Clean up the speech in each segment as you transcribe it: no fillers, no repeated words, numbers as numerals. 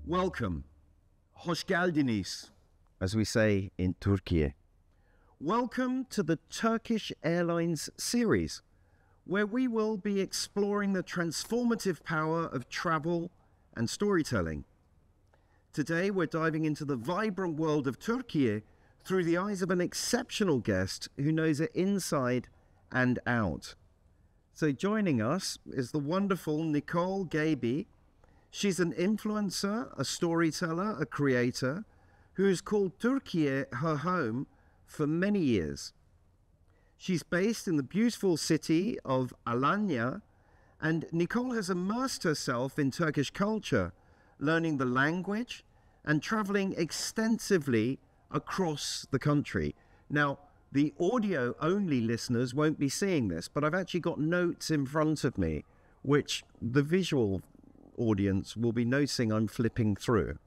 Welcome, hoş geldiniz, as we say in Türkiye. Welcome to the Turkish Airlines series, where we will be exploring the transformative power of travel and storytelling. Today, we're diving into the vibrant world of Türkiye through the eyes of an exceptional guest who knows it inside and out. So joining us is the wonderful Nicole Gheibi. She's an influencer, a storyteller, a creator who has called Türkiye her home for many years. She's based in the beautiful city of Alanya, and Nicole has immersed herself in Turkish culture, learning the language and traveling extensively across the country. Now, the audio-only listeners won't be seeing this, but I've actually got notes in front of me, which the visual audience will be noticing I'm flipping through.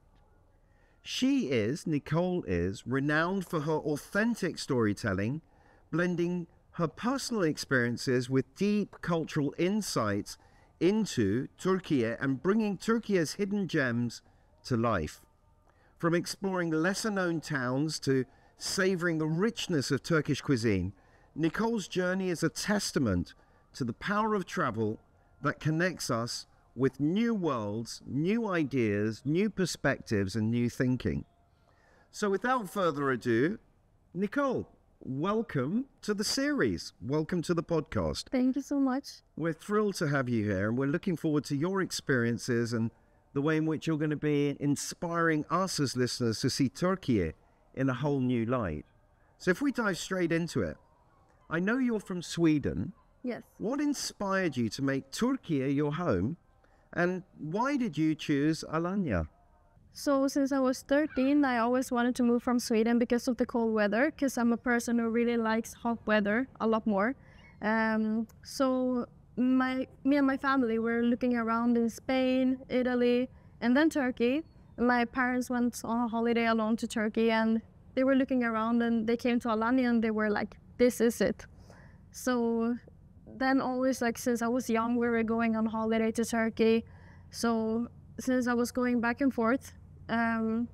Nicole is, renowned for her authentic storytelling, blending her personal experiences with deep cultural insights into Türkiye and bringing Türkiye's hidden gems to life. From exploring lesser-known towns to savoring the richness of Turkish cuisine, Nicole's journey is a testament to the power of travel that connects us with new worlds, new ideas, new perspectives, and new thinking. So without further ado, Nicole, welcome to the series. Welcome to the podcast. Thank you so much. We're thrilled to have you here, and we're looking forward to your experiences and the way in which you're going to be inspiring us as listeners to see Türkiye in a whole new light. So if we dive straight into it, I know you're from Sweden. Yes. What inspired you to make Türkiye your home? And why did you choose Alanya? So since I was 13, I always wanted to move from Sweden because of the cold weather, because I'm a person who really likes hot weather a lot more. So me and my family were looking around in Spain, Italy, and then Turkey. My parents went on a holiday alone to Turkey, and they were looking around and they came to Alanya and they were like, this is it. So then always, like, since I was young, we were going on holiday to Turkey. So since I was going back and forth, I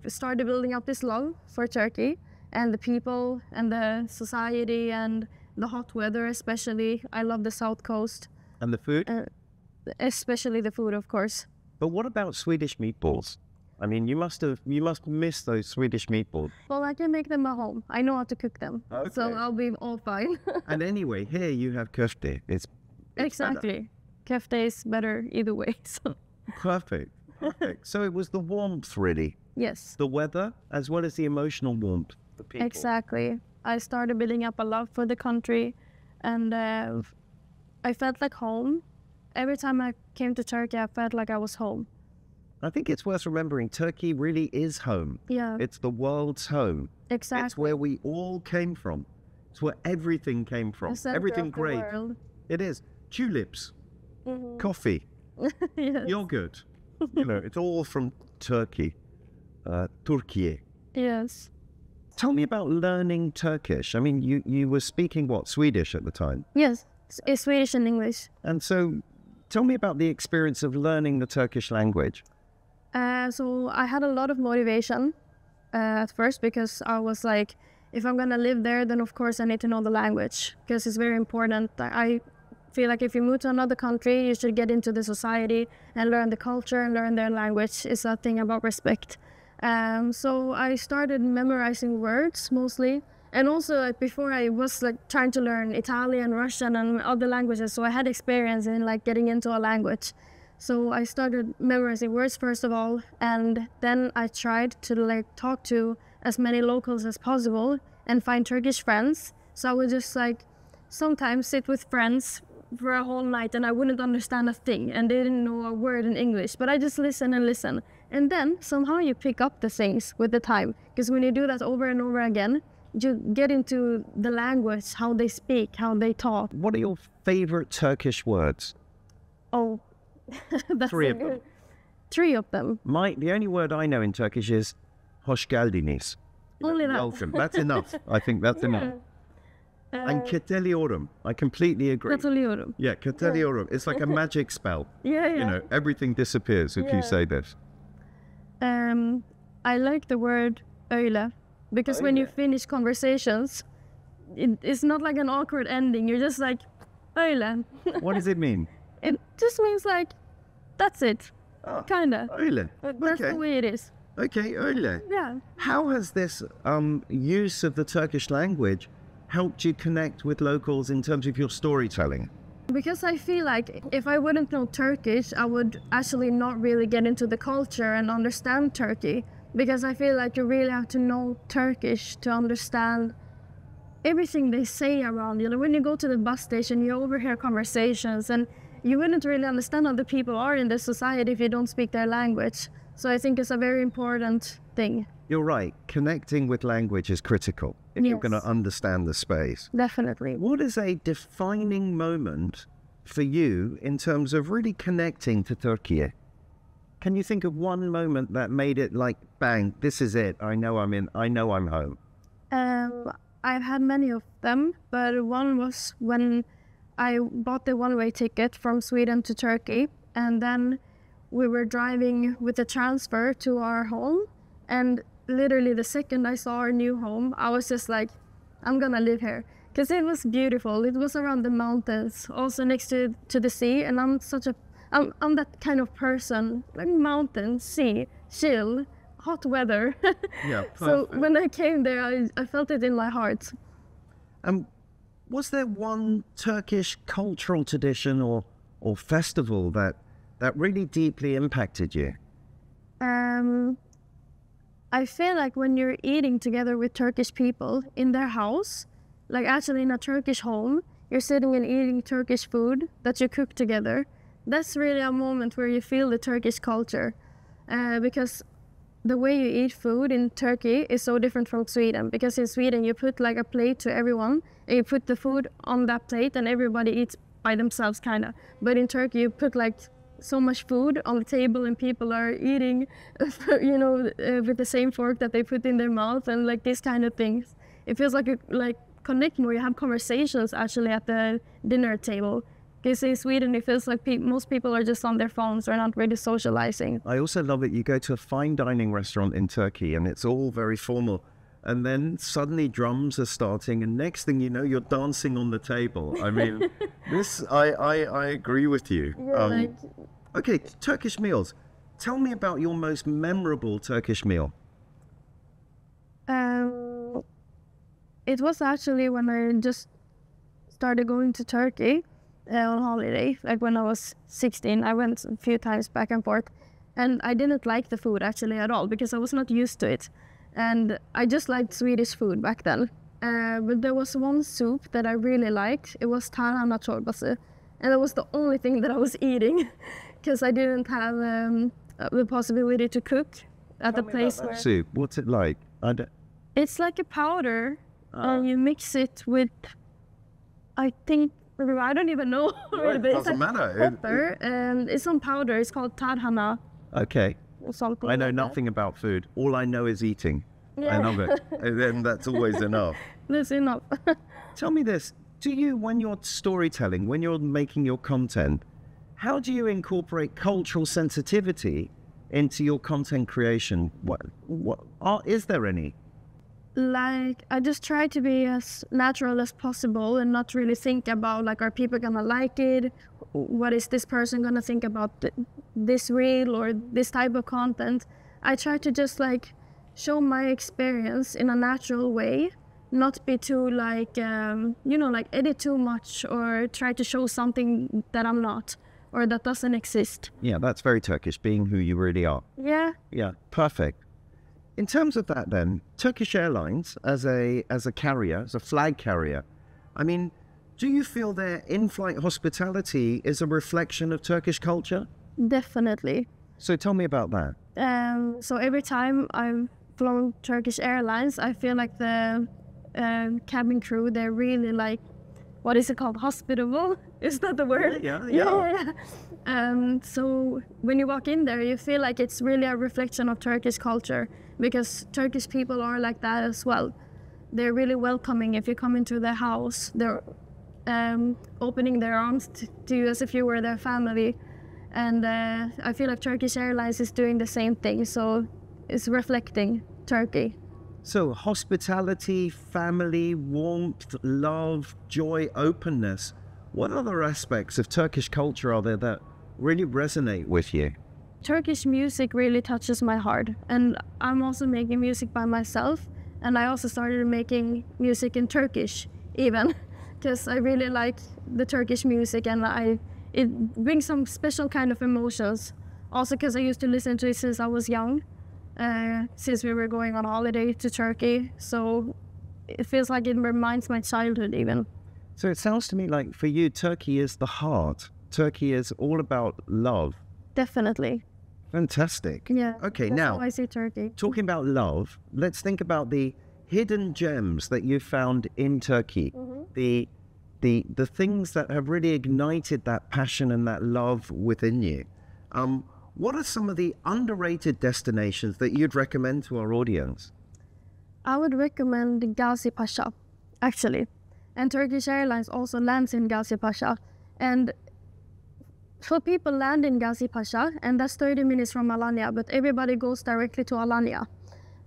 started building up this love for Turkey and the people and the society and the hot weather, especially. I love the south coast. And the food? Especially the food, of course. But what about Swedish meatballs? I mean, you must miss those Swedish meatballs. Well, I can make them at home. I know how to cook them. Okay. So I'll be all fine. And anyway, here you have köfte. It's exactly. Kefte is better either way. So. Perfect. So it was the warmth, really. Yes. The weather, as well as the emotional warmth. The people. Exactly. I started building up a love for the country, and I felt like home. Every time I came to Turkey, I felt like I was home. I think it's worth remembering Turkey really is home. Yeah. It's the world's home. Exactly. It's where we all came from. It's where everything came from. Everything great. World. It is. Tulips, coffee, Yes. yogurt. You know, it's all from Turkey. Türkiye. Yes. Tell me about learning Turkish. I mean, you were speaking, what, Swedish at the time? Yes. It's Swedish and English. And so tell me about the experience of learning the Turkish language. So I had a lot of motivation at first, because I was like, if I'm going to live there, then of course I need to know the language, because it's very important. I feel like if you move to another country, you should get into the society and learn the culture and learn their language. It's a thing about respect. So I started memorizing words mostly. And also, like, before I was like trying to learn Italian, Russian, and other languages. So I had experience in like getting into a language. So I started memorizing words first of all, and then I tried to like talk to as many locals as possible and find Turkish friends. So I would just like sometimes sit with friends for a whole night and I wouldn't understand a thing and they didn't know a word in English, but I just listen and listen. And then somehow you pick up the things with the time, because when you do that over and over again, you get into the language, how they speak, how they talk. What are your favorite Turkish words? Oh, that's Three of them. 3 of them. The only word I know in Turkish is hoş geldiniz. Only that. Welcome. That's enough. I think that's enough. And keteliyorum. I completely agree. Katılıyorum. Yeah, keteliyorum. It's like a magic spell. Yeah. You know, everything disappears if you say this. I like the word öyle because when you finish conversations, it's not like an awkward ending. You're just like, öyle. What does it mean? It just means like, that's it. Kinda. Öyle. That's Okay. the way it is. Okay, öyle. Yeah. How has this use of the Turkish language helped you connect with locals in terms of your storytelling? Because I feel like if I wouldn't know Turkish, I would actually not really get into the culture and understand Turkey. Because I feel like you really have to know Turkish to understand everything they say around you. Like when you go to the bus station, you overhear conversations, and you wouldn't really understand how the people are in the society if you don't speak their language. So I think it's a very important thing. You're right. Connecting with language is critical if you're Yes. going to understand the space. Definitely. What is a defining moment for you in terms of really connecting to Türkiye? Can you think of one moment that made it like, bang, this is it. I know I'm home. I've had many of them, but one was when I bought the one-way ticket from Sweden to Turkey, and then we were driving with a transfer to our home, and literally the second I saw our new home, I was just like, I'm gonna live here. Because it was beautiful. It was around the mountains, also next to the sea, and I'm that kind of person, like mountain, sea, chill, hot weather. Yeah, So perfect. when I came there, I felt it in my heart. Was there one Turkish cultural tradition or festival that really deeply impacted you? I feel like when you're eating together with Turkish people in their house, like actually in a Turkish home, you're sitting and eating Turkish food that you cook together. That's really a moment where you feel the Turkish culture, because the way you eat food in Turkey is so different from Sweden. Because in Sweden you put like a plate to everyone, and you put the food on that plate, and everybody eats by themselves, kind of. But in Turkey you put like so much food on the table, and people are eating, with the same fork that they put in their mouth, and like these kind of things. It feels like you connect more. You have conversations actually at the dinner table. Because in Sweden, it feels like most people are just on their phones or not really socializing. I also love it. You go to a fine dining restaurant in Turkey and it's all very formal. And then suddenly drums are starting, and next thing you know, you're dancing on the table. I mean, I agree with you. Yeah, Okay, Turkish meals. Tell me about your most memorable Turkish meal. It was actually when I just started going to Turkey on holiday. Like when I was 16, I went a few times back and forth, and I didn't like the food actually at all because I was not used to it. And I just liked Swedish food back then. But there was one soup that I really liked. It was tarhana çorbası. And that was the only thing that I was eating because I didn't have the possibility to cook at the place where... Soup, what's it like? It's like a powder, and you mix it with, I think, I don't even know. It doesn't matter. Pepper, and it's on powder. It's called tarhana Okay. or something. I know like that. nothing about food. All I know is eating. I Yeah. love it. And then that's always enough. That's enough. Tell me this. Do you, when you're storytelling, when you're making your content, how do you incorporate cultural sensitivity into your content creation? Is there any? Like, I just try to be as natural as possible and not really think about, like, are people gonna like it? What is this person gonna think about this reel or this type of content? I try to just, like, show my experience in a natural way, not be too, like, edit too much or try to show something that I'm not or that doesn't exist. Yeah, that's very Turkish, being who you really are. Yeah. Yeah, perfect. In terms of that then, Turkish Airlines as a carrier, as a flag carrier, I mean, do you feel their in-flight hospitality is a reflection of Turkish culture? Definitely. So tell me about that. So every time I've flown Turkish Airlines, I feel like the cabin crew, they're really like, what is it called? Hospitable? Is that the word? Yeah. So when you walk in there, you feel like it's really a reflection of Turkish culture because Turkish people are like that as well. They're really welcoming if you come into their house. They're opening their arms to you as if you were their family. And I feel like Turkish Airlines is doing the same thing, so it's reflecting Turkey. So hospitality, family, warmth, love, joy, openness. What other aspects of Turkish culture are there that really resonate with you? Turkish music really touches my heart, and I'm also making music by myself, and I also started making music in Turkish even, because I really like the Turkish music, and it brings some special kind of emotions. Also because I used to listen to it since I was young, since we were going on holiday to Turkey, so it feels like it reminds my childhood even. So it sounds to me like for you, Turkey is the heart. Turkey is all about love. Definitely. Fantastic. Yeah. Okay, that's now how I see Turkey. talking about love, let's think about the hidden gems that you found in Turkey. The things that have really ignited that passion and that love within you. What are some of the underrated destinations that you'd recommend to our audience? I would recommend Gazi Pasha, actually. And Turkish Airlines also lands in Gazi Pasha. And so people land in Gazi Pasha, and that's 30 minutes from Alanya, but everybody goes directly to Alanya.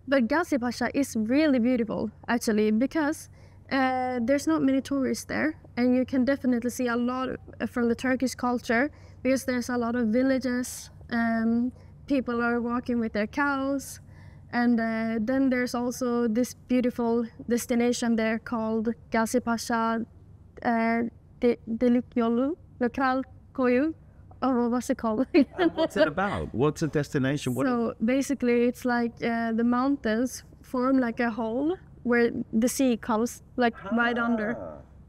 But Gazi Pasha is really beautiful, actually, because there's not many tourists there, and you can definitely see a lot from the Turkish culture, because there's a lot of villages, people are walking with their cows, and then there's also this beautiful destination there called Gazi Pasha Delik Yolu, Lokal Koyu. Oh, what's it called? What's it about? What's a destination? So basically it's like the mountains form like a hole where the sea comes like right under.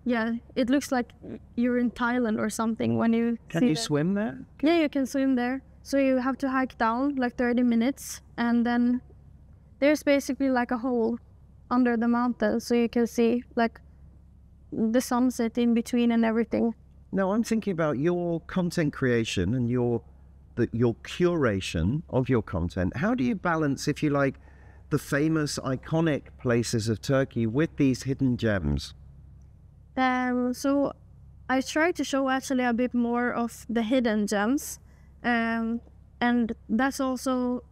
Yeah, it looks like you're in Thailand or something when you Can you swim there? Yeah, you can swim there. So you have to hike down like 30 minutes, and then there's basically like a hole under the mountain, so you can see like the sunset in between and everything. No, I'm thinking about your content creation and your curation of your content. How do you balance, if you like, the famous iconic places of Turkey with these hidden gems? So I try to show actually a bit more of the hidden gems, and that's also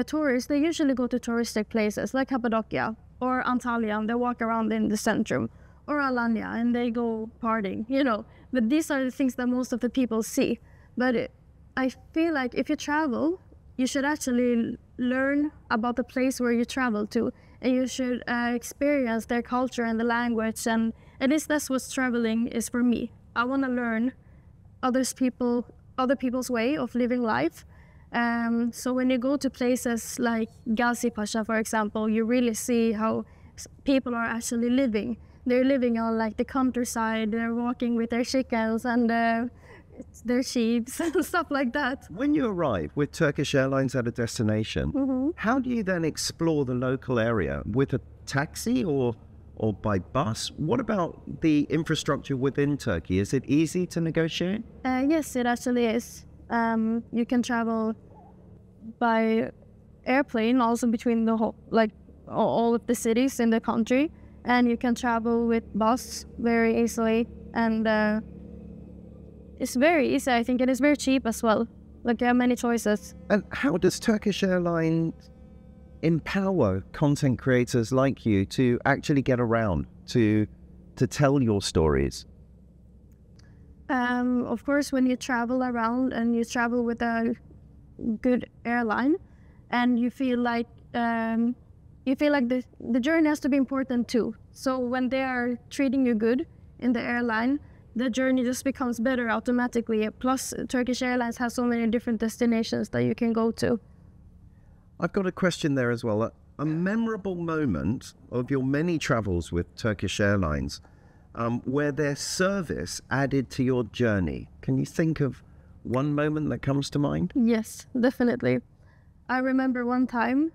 tourists. They usually go to touristic places like Cappadocia or Antalya, and they walk around in the centrum, or Alanya, and they go partying, you know. But these are the things that most of the people see. But I feel like if you travel, you should actually learn about the place where you travel to, and you should experience their culture and the language, and at least that's what traveling is for me. I want to learn other people's way of living life. So when you go to places like Gazi Pasha, for example, you really see how people are actually living. They're living on like the countryside, they're walking with their chickens and their sheep and stuff like that. When you arrive with Turkish Airlines at a destination, how do you then explore the local area? With a taxi or by bus? What about the infrastructure within Turkey? Is it easy to negotiate? Yes, it actually is. You can travel by airplane also between the whole, like all of the cities in the country. And you can travel with bus very easily, and it's very easy, I think, and it's very cheap as well. Like, you have many choices. And how does Turkish Airlines empower content creators like you to actually get around, to tell your stories? Of course, when you travel around and you travel with a good airline, and you feel like the journey has to be important too. So when they are treating you good in the airline, the journey just becomes better automatically. Plus, Turkish Airlines has so many different destinations that you can go to. I've got a question there as well. A memorable moment of your many travels with Turkish Airlines where their service added to your journey. Can you think of one moment that comes to mind? Yes, definitely. I remember one time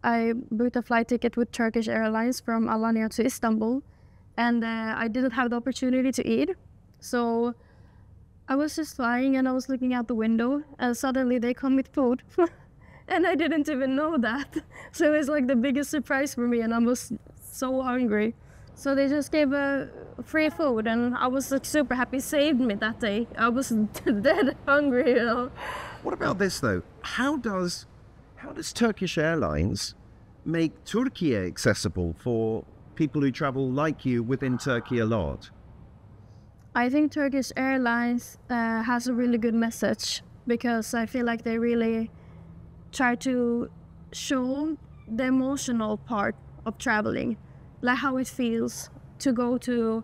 I booked a flight ticket with Turkish Airlines from Alanya to Istanbul, and I didn't have the opportunity to eat. So I was just flying and I was looking out the window, and suddenly they come with food. And I didn't even know that. So it was like the biggest surprise for me, and I was so hungry. So they just gave free food, and I was like super happy. Saved me that day. I was dead hungry, you know. What about this though? How does Turkish Airlines make Türkiye accessible for people who travel like you within Turkey a lot? I think Turkish Airlines has a really good message, because I feel like they really try to show the emotional part of traveling, like how it feels to go to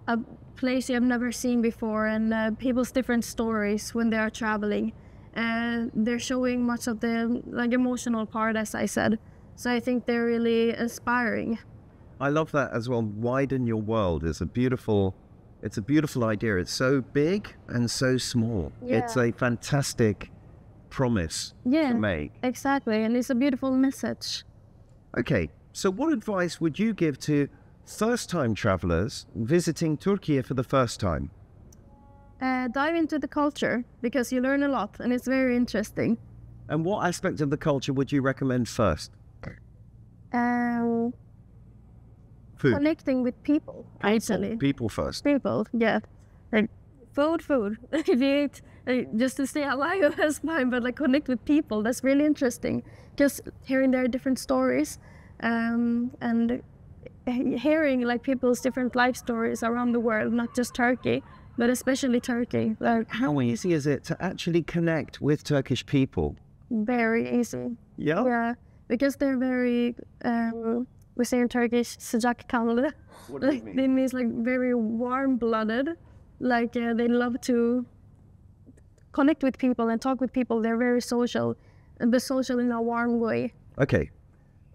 a place you have never seen before, and people's different stories when they are traveling. And they're showing much of the like emotional part, as I said. So I think they're really inspiring. I love that as well. Widen your world is a beautiful idea. It's so big and so small. Yeah. It's a fantastic promise Yeah, to make. exactly. And it's a beautiful message. Okay, so what advice would you give to first-time travelers visiting Turkey for the first time? Dive into the culture, because you learn a lot and it's very interesting. And what aspect of the culture would you recommend first? Food. Connecting with people, actually. People first. People, yeah. Like food. If you eat, just to stay alive, that's fine, but like connect with people, that's really interesting. Just hearing their different stories, and hearing like people's different life stories around the world, not just Turkey, but especially Turkey. Like, how easy is it to actually connect with Turkish people? very easy. Yeah? Yeah, because they're very, we say in Turkish, sıcakkanlı. What does it mean? It means like very warm-blooded. Like they love to connect with people and talk with people. They're very social, but social in a warm way. Okay,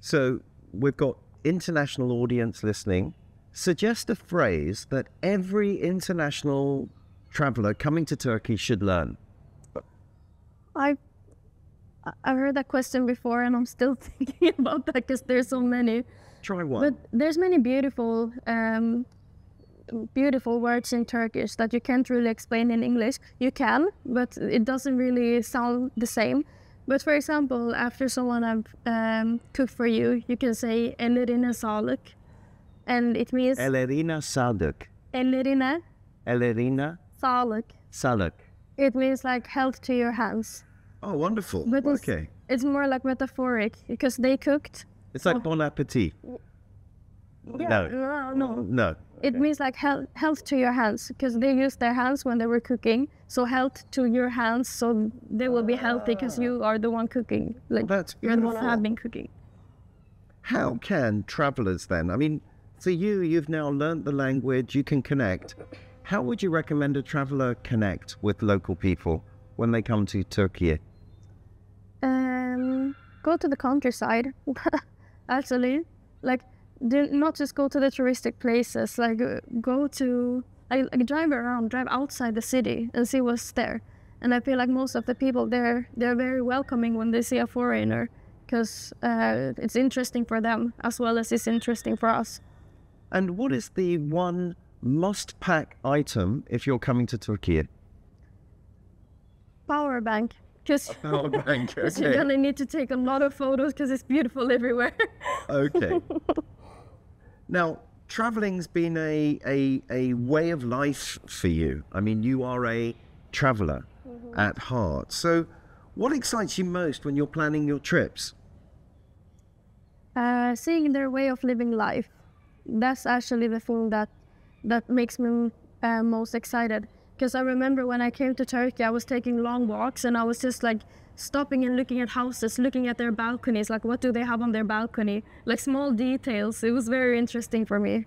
so we've got international audience listening. Suggest a phrase that every international traveler coming to Turkey should learn. I've heard that question before, and I'm still thinking about that because there's so many. Try one. But there's many beautiful words in Turkish that you can't really explain in English. You can, but it doesn't really sound the same. But for example, after someone have cooked for you, you can say ellerine sağlık, and it means Ellerine sağlık. ellerine Ellerine sağlık. sağlık. It means like health to your hands. Oh, wonderful. But Okay. it's more like metaphoric, because they cooked. It's like bon appetit. Yeah, no. No. It means like health to your hands, because they use their hands when they were cooking. So health to your hands, so they will be healthy because you are the one cooking. Like That's you're the one who beautiful. have been cooking. How can travelers then, I mean, for you, you've now learnt the language, you can connect. How would you recommend a traveler connect with local people when they come to Turkey? Go to the countryside, actually. Like, not just go to the touristic places. Like, go to, drive around, drive outside the city and see what's there. And I feel like most of the people there, they're very welcoming when they see a foreigner, because it's interesting for them as well as it's interesting for us. And what is the one must-pack item if you're coming to Turkey? Power bank, because Power bank, you're gonna need to take a lot of photos because it's beautiful everywhere. Okay. Now, traveling's been a way of life for you. I mean, you are a traveller at heart. So what excites you most when you're planning your trips? Seeing their way of living life. That's actually the thing that makes me most excited. Because I remember when I came to Turkey, I was taking long walks and I was just like stopping and looking at houses, looking at their balconies, like what do they have on their balcony? Like small details. It was very interesting for me.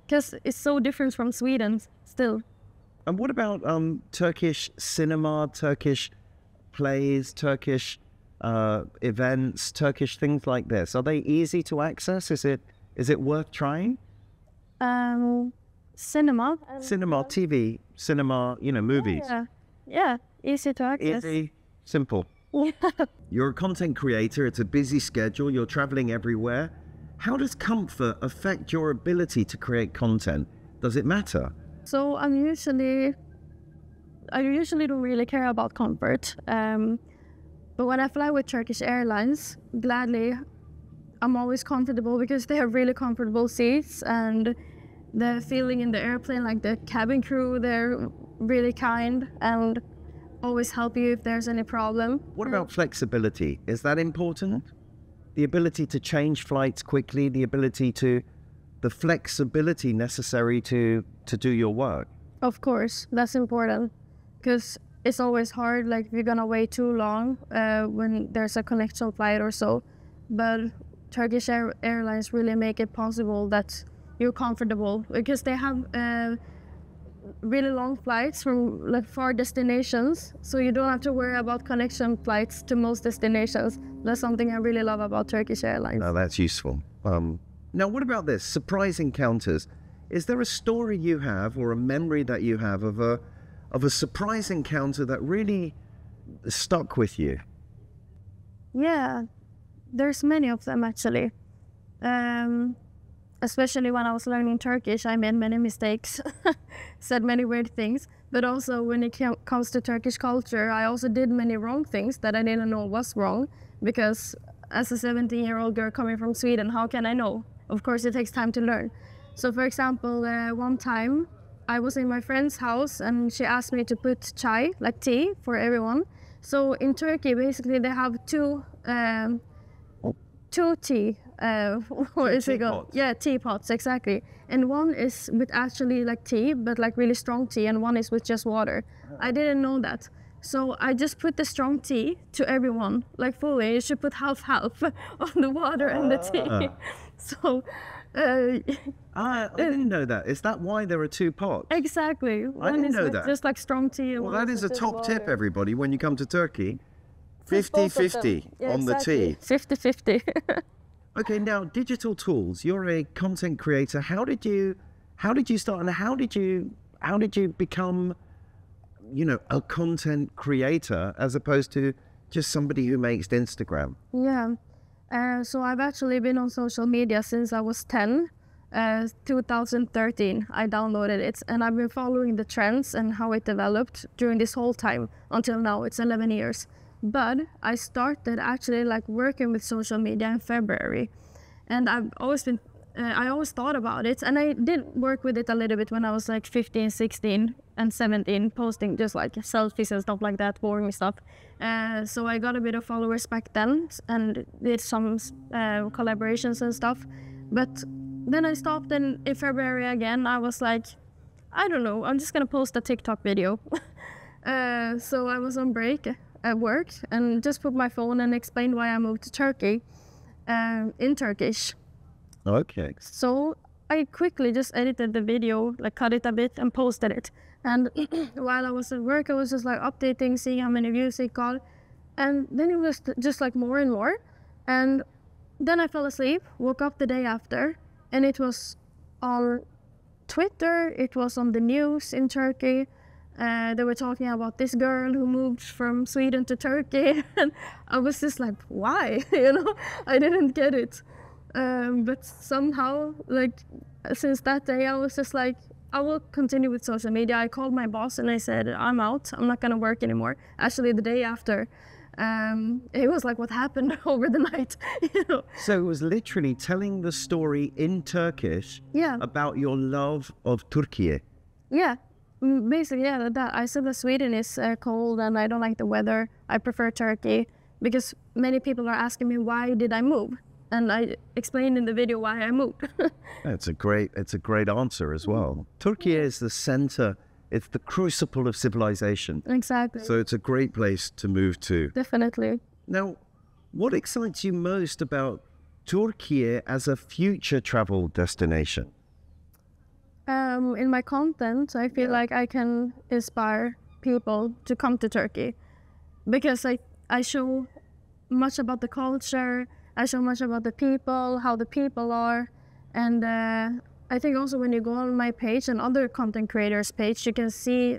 Because it's so different from Sweden still. And what about Turkish cinema, Turkish plays, Turkish events, Turkish things like this? Are they easy to access? Is it worth trying? Cinema. Cinema, TV, cinema, movies. Yeah, easy to access. Easy, simple. You're a content creator, it's a busy schedule, you're traveling everywhere. How does comfort affect your ability to create content? Does it matter? So I usually don't really care about comfort. But when I fly with Turkish Airlines, gladly, I'm always comfortable because they have really comfortable seats, and the feeling in the airplane, like the cabin crew, they're really kind and always help you if there's any problem. What about flexibility? Is that important? The ability to change flights quickly, the flexibility necessary to do your work. Of course, that's important, because it's always hard, like if you're gonna wait too long when there's a connection flight or so. But Turkish Airlines really make it possible that you're comfortable, because they have really long flights from like far destinations, so you don't have to worry about connection flights to most destinations. That's something I really love about Turkish Airlines. Oh, that's useful. Now, what about this? Surprise encounters. Is there a story you have or a memory that you have of a surprise encounter that really stuck with you? Yeah, there's many of them actually. Especially when I was learning Turkish, I made many mistakes, said many weird things. But also when it comes to Turkish culture, I also did many wrong things that I didn't know was wrong. Because as a 17-year-old girl coming from Sweden, how can I know? Of course, it takes time to learn. So for example, one time I was in my friend's house and she asked me to put chai, like tea, for everyone. So in Turkey, basically they have two tea, what is it called? Yeah, teapots, exactly. And one is with actually like tea, but like really strong tea, and one is with just water. I didn't know that. So I just put the strong tea to everyone, like fully. You should put half-half on the water and the tea. So... I didn't know that. Is that why there are two pots? Exactly. I didn't know that. Just like strong tea. And well, that is a top tip, everybody, when you come to Turkey. 50-50 on the tea. 50-50. Okay, now digital tools. You're a content creator. How did you start, and how did you become, you know, a content creator as opposed to just somebody who makes Instagram? Yeah. So I've actually been on social media since I was 10. 2013 I downloaded it, and I've been following the trends and how it developed during this whole time until now. It's 11 years. But I started actually like working with social media in February, and I've always been I always thought about it, and I did work with it a little bit when I was like 15, 16 and 17, posting just like selfies and stuff like that, boring stuff. So I got a bit of followers back then and did some collaborations and stuff. But then I stopped, and in February again, I was like, I don't know, I'm just gonna post a TikTok video. So I was on break at work and just put my phone and explained why I moved to Turkey in Turkish. Okay. So I quickly just edited the video, like cut it a bit and posted it. And while I was at work, I was just like updating, seeing how many views it got. And then it was just like more and more. And then I fell asleep, woke up the day after, and it was on Twitter, it was on the news in Turkey. They were talking about this girl who moved from Sweden to Turkey. And I was just like, why? You know, I didn't get it. But somehow, like, since that day, I was just like, I will continue with social media. I called my boss and I said, I'm out. I'm not going to work anymore. Actually, the day after, it was like, what happened over the night? You know? So it was literally telling the story in Turkish about your love of Türkiye. Yeah, basically, yeah, that. I said that Sweden is cold and I don't like the weather. I prefer Turkey, because many people are asking me, why did I move? And I explained in the video why I moved. It's a great answer as well. Türkiye is the center, it's the crucible of civilization. Exactly. So it's a great place to move to. Definitely. Now, what excites you most about Türkiye as a future travel destination? In my content, I feel like I can inspire people to come to Turkey, because I show much about the culture, I show much about the people, how the people are. And I think also when you go on my page and other content creators' page, you can see,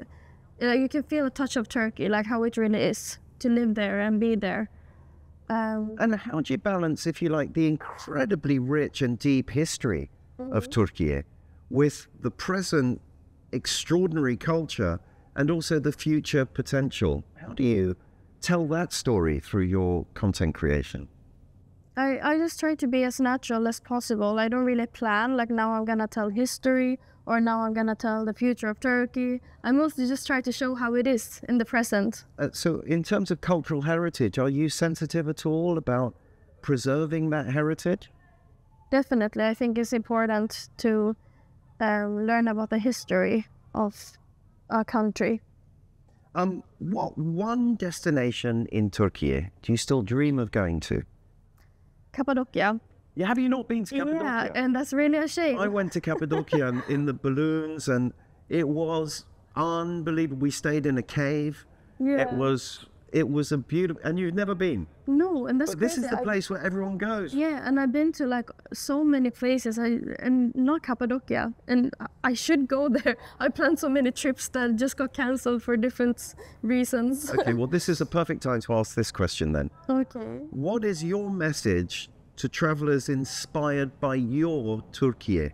you can feel a touch of Turkey, like how it really is to live there and be there. And how do you balance, if you like, the incredibly rich and deep history of Türkiye with the present extraordinary culture and also the future potential? How do you tell that story through your content creation? I just try to be as natural as possible. I don't really plan, like now I'm gonna tell history or now I'm gonna tell the future of Turkey. I mostly just try to show how it is in the present. So in terms of cultural heritage, are you sensitive at all about preserving that heritage? Definitely, I think it's important to learn about the history of our country. What one destination in Turkey do you still dream of going to? Cappadocia. Yeah, have you not been to Yeah, Cappadocia? and that's really a shame. I went to Cappadocia in the balloons, and it was unbelievable. We stayed in a cave. Yeah. It was a beautiful, and you've never been. No, and that's But this is crazy. the place where everyone goes. Yeah, and I've been to like so many places, and not Cappadocia, and I should go there. I planned so many trips that just got cancelled for different reasons. Okay, well, this is a perfect time to ask this question then. Okay. What is your message to travelers inspired by your Türkiye?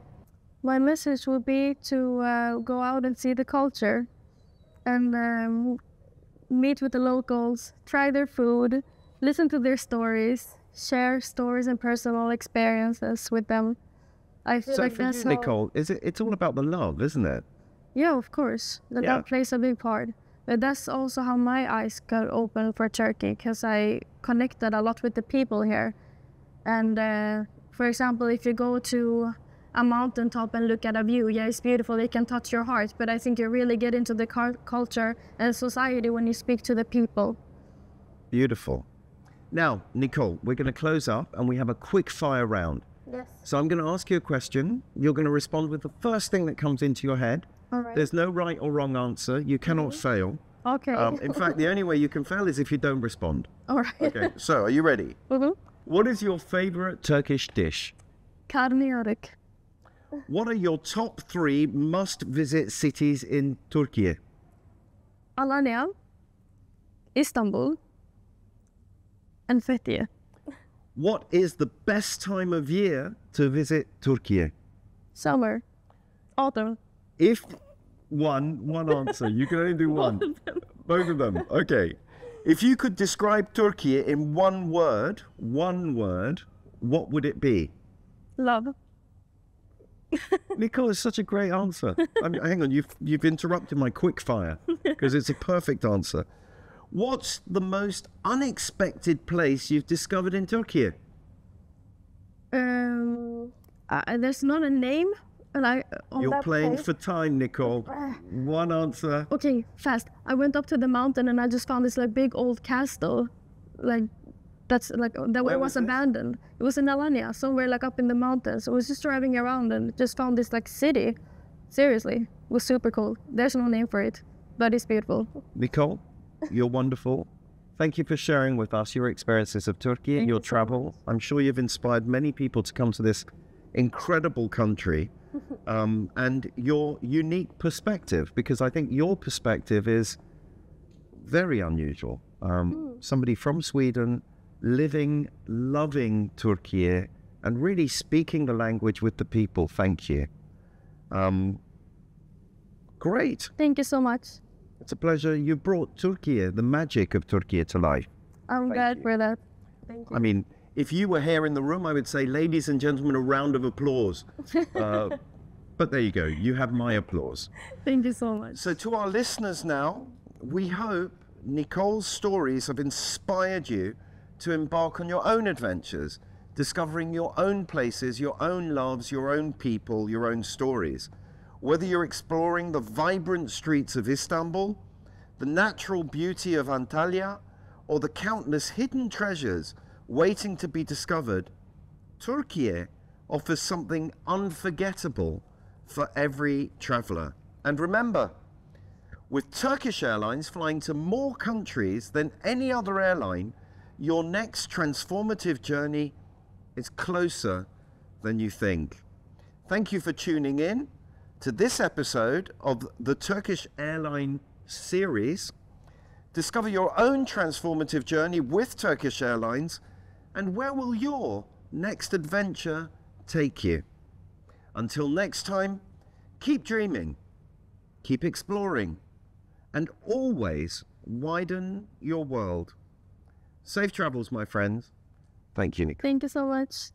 My message would be to go out and see the culture and meet with the locals, try their food, listen to their stories, share stories and personal experiences with them. I feel So like for that's you, how... Nicole, it's all about the love, isn't it? Yeah, of course. Yeah. That plays a big part. But that's also how my eyes got open for Turkey, because I connected a lot with the people here. And for example, if you go to a mountaintop and look at a view, yeah, it's beautiful, it can touch your heart, but I think you really get into the culture and society when you speak to the people. Beautiful. Now, Nicole, we're going to close up and we have a quick fire round. Yes. So I'm going to ask you a question. You're going to respond with the first thing that comes into your head. All right. There's no right or wrong answer. You cannot fail. Okay. In fact, the only way you can fail is if you don't respond. All right. Okay, so are you ready? Mm-hmm. What is your favorite Turkish dish? Karnıyarık. What are your top 3 must-visit cities in Turkey? Alanya, Istanbul, and Fethiye. What is the best time of year to visit Turkey? Summer. Autumn. If one answer, you can only do one. Both of them. Okay. If you could describe Turkey in one word, what would it be? Love. Nicole, it's such a great answer. I mean, hang on, you've interrupted my quick fire because it's a perfect answer. What's the most unexpected place you've discovered in Turkey? There's not a name, and You're playing for time, Nicole. One answer. Okay, fast. I went up to the mountain and I just found this like big old castle, like that Where it was was this? abandoned. It was in Alanya, somewhere like up in the mountains. I was just driving around and just found this like city. Seriously, it was super cool. There's no name for it, but it's beautiful. Nicole, you're wonderful. Thank you for sharing with us your experiences of Turkey and your travel. I'm sure you've inspired many people to come to this incredible country and your unique perspective, because I think your perspective is very unusual. Somebody from Sweden living, loving Turkey and really speaking the language with the people. Thank you. Great. Thank you so much. It's a pleasure. You brought Turkey, the magic of Turkey, to life. I'm glad for that. Thank you. I mean, if you were here in the room, I would say, ladies and gentlemen, a round of applause. But there you go. You have my applause. Thank you so much. So to our listeners now, we hope Nicole's stories have inspired you to embark on your own adventures, discovering your own places, your own loves, your own people, your own stories. Whether you're exploring the vibrant streets of Istanbul, the natural beauty of Antalya, or the countless hidden treasures waiting to be discovered, Turkey offers something unforgettable for every traveler. And remember, with Turkish Airlines flying to more countries than any other airline, your next transformative journey is closer than you think. Thank you for tuning in to this episode of the Turkish Airline series. Discover your own transformative journey with Turkish Airlines, and where will your next adventure take you? Until next time, keep dreaming, keep exploring, and always widen your world. Safe travels, my friends. Thank you, Nicole. Thank you so much.